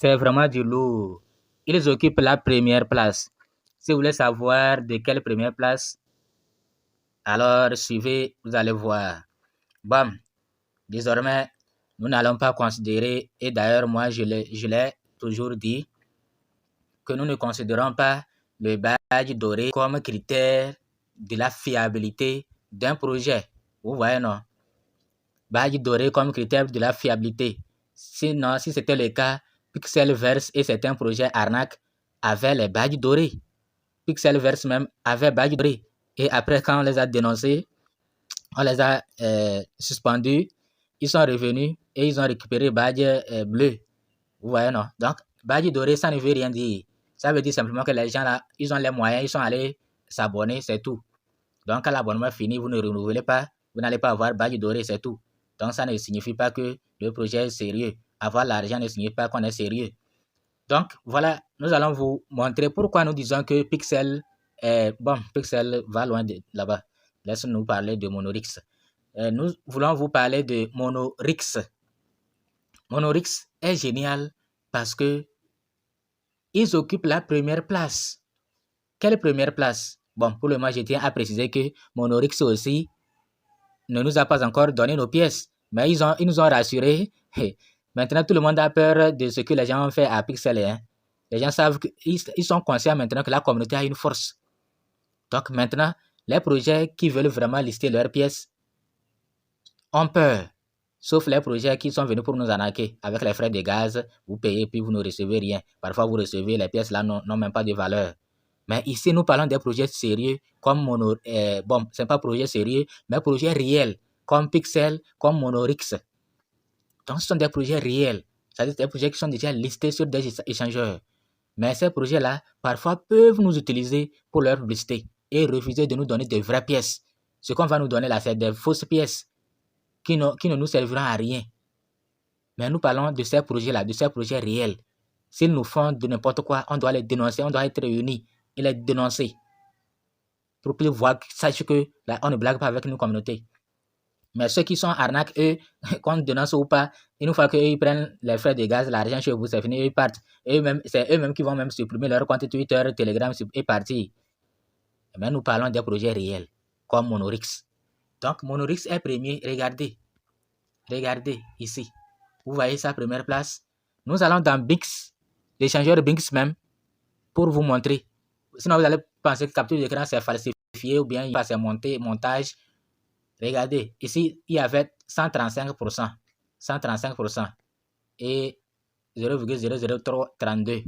c'est vraiment du lourd. Ils occupent la première place. Si vous voulez savoir de quelle première place, alors suivez, vous allez voir. Bon, désormais, nous n'allons pas considérer, et d'ailleurs moi je l'ai toujours dit, que nous ne considérons pas le badge doré comme critère de la fiabilité d'un projet. Vous voyez, non? Badge doré comme critère de la fiabilité. Sinon, si c'était le cas, Pixelverse et certains projets arnaques avaient les badges dorés. Pixelverse même avait badge doré. Et après, quand on les a dénoncés, on les a suspendus, ils sont revenus et ils ont récupéré badge bleu. Vous voyez, non? Donc, badge doré, ça ne veut rien dire. Ça veut dire simplement que les gens là, ils ont les moyens, ils sont allés s'abonner, c'est tout. Donc, quand l'abonnement est fini, vous ne renouvelez pas, vous n'allez pas avoir badge doré, c'est tout. Donc, ça ne signifie pas que le projet est sérieux. Avoir l'argent ne signifie pas qu'on est sérieux. Donc, voilà, nous allons vous montrer pourquoi nous disons que Pixel va loin de là-bas. Laissez-nous parler de Monorix. Nous voulons vous parler de Monorix. Monorix est génial parce que ils occupent la première place. Quelle première place? Bon, pour le moment, je tiens à préciser que Monorix aussi ne nous a pas encore donné nos pièces. Mais ils nous ont rassurés. Maintenant, tout le monde a peur de ce que les gens ont fait à Pixel. Hein. Les gens savent qu'ils sont conscients maintenant que la communauté a une force. Donc maintenant, les projets qui veulent vraiment lister leurs pièces ont peur. Sauf les projets qui sont venus pour nous arnaquer. Avec les frais de gaz, vous payez puis vous ne recevez rien. Parfois, vous recevez les pièces là n'ont même pas de valeur. Mais ici, nous parlons des projets sérieux comme c'est pas projet sérieux, mais projet réel comme Pixel, comme Monorix. Donc, ce sont des projets réels. C'est-à-dire des projets qui sont déjà listés sur des échangeurs. Mais ces projets-là, parfois, peuvent nous utiliser pour leur publicité et refuser de nous donner de vraies pièces. Ce qu'on va nous donner là, c'est des fausses pièces qui ne nous serviront à rien. Mais nous parlons de ces projets-là, de ces projets réels. S'ils nous font de n'importe quoi, on doit les dénoncer, on doit être réunis et les dénoncer. Pour qu'ils voient, sachent que là, on ne blague pas avec nos communautés. Mais ceux qui sont arnaques, eux, qu'on dénonce ou pas, une fois qu'ils prennent les frais de gaz, l'argent chez vous, c'est fini, ils partent. C'est eux-mêmes qui vont même supprimer leur compte Twitter, Telegram et partir. Mais nous parlons des projets réels, comme Monorix. Donc, Monorix est premier. Regardez. Regardez ici. Vous voyez sa première place. Nous allons dans Bix, l'échangeur Bix même, pour vous montrer. Sinon, vous allez penser que capture d'écran, c'est falsifié ou bien c'est montage. Regardez, ici, il y avait 135%. 135% et 0,00332.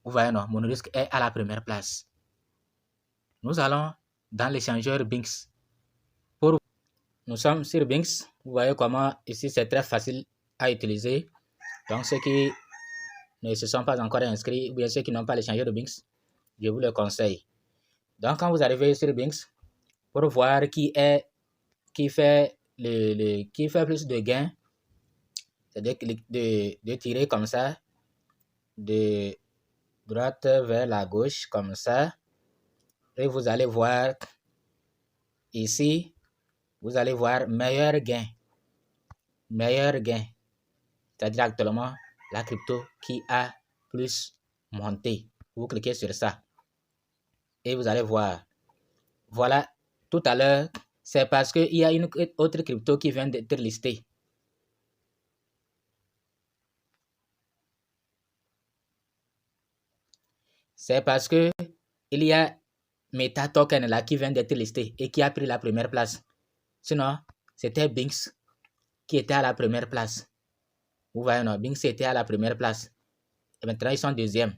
Vous voyez, non, Monorix est à la première place. Nous allons dans l'échangeur Bix. Nous sommes sur Bix. Vous voyez comment ici c'est très facile à utiliser. Donc ceux qui ne se sont pas encore inscrits ou bien ceux qui n'ont pas l'échangeur de Bix, je vous le conseille. Donc quand vous arrivez sur Bix, pour voir qui fait plus de gains, c'est de tirer comme ça, de droite vers la gauche comme ça, et vous allez voir ici. Vous allez voir meilleur gain. Meilleur gain. C'est-à-dire actuellement la crypto qui a plus monté. Vous cliquez sur ça. Et vous allez voir. Voilà, tout à l'heure, c'est parce qu'il y a une autre crypto qui vient d'être listée. C'est parce que il y a Meta Token là qui vient d'être listé et qui a pris la première place. Sinon, c'était Binx qui était à la première place. Vous voyez, non? Binx était à la première place. Et maintenant, ils sont deuxième.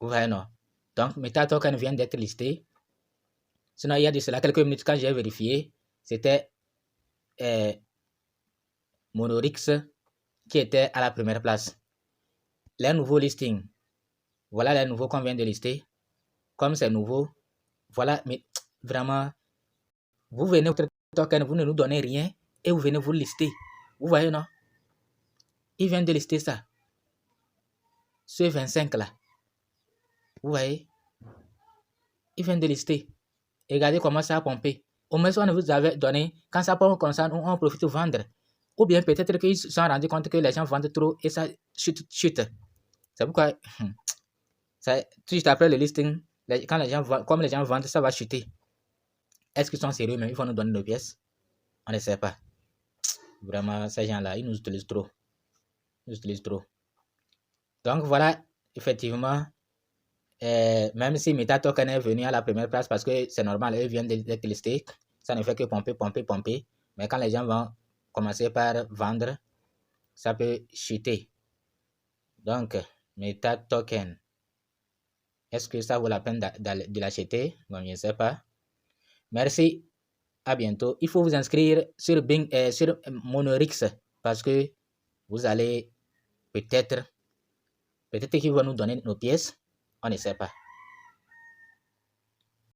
Vous voyez, non? Donc, Meta Token vient d'être listé. Sinon, il y a de cela quelques minutes, quand j'ai vérifié, c'était Monorix qui était à la première place. Les nouveaux listings. Voilà les nouveaux qu'on vient de lister. Comme c'est nouveau, voilà, mais vraiment, vous venez au token, vous ne nous donnez rien et vous venez vous lister. Vous voyez, non? Il vient de lister ça. Ce 25 là. Vous voyez? Il vient de lister. Et regardez comment ça a pompé. Au moins, on vous avait donné, quand ça pompe comme ça, on profite de vendre. Ou bien peut-être qu'ils se sont rendus compte que les gens vendent trop et ça chute. C'est pourquoi, juste après le listing, quand les gens vendent, comme les gens vendent, ça va chuter. Est-ce qu'ils sont sérieux même? Ils vont nous donner nos pièces? On ne sait pas. Vraiment, ces gens-là, ils nous utilisent trop. Ils nous utilisent trop. Donc voilà, effectivement, même si MetaToken est venu à la première place parce que c'est normal, eux viennent d'être listés, ça ne fait que pomper. Mais quand les gens vont commencer par vendre, ça peut chuter. Donc, MetaToken, est-ce que ça vaut la peine de l'acheter? Bon, je ne sais pas. Merci, à bientôt. Il faut vous inscrire sur sur Monorix parce que vous allez peut-être qu'ils vont nous donner nos pièces, on ne sait pas.